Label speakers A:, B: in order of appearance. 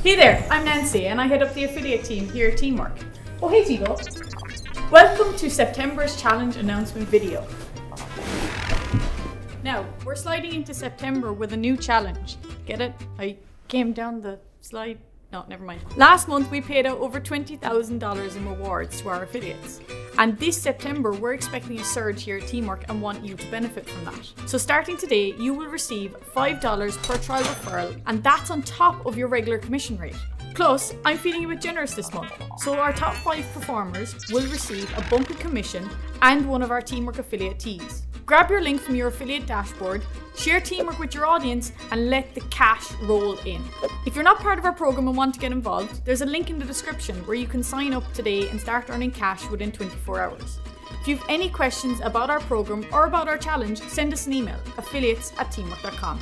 A: Hey there, I'm Nancy and I head up the affiliate team here at Teamwork. Oh hey Tigo. Welcome to September's challenge announcement video. Now, we're sliding into September with a new challenge. Get it? I came down the slide. No, never mind. Last month we paid out over $20,000 in rewards to our affiliates. And this September we're expecting a surge here at Teamwork and want you to benefit from that. So starting today, you will receive $5 per trial referral, and that's on top of your regular commission rate. Plus, I'm feeling a bit generous this month, so our top 5 performers will receive a bump in commission and one of our Teamwork affiliate tees. Grab your link from your affiliate dashboard, share Teamwork with your audience, and let the cash roll in. If you're not part of our program and want to get involved, there's a link in the description where you can sign up today and start earning cash within 24 hours. If you have any questions about our program or about our challenge, send us an email, affiliates@teamwork.com.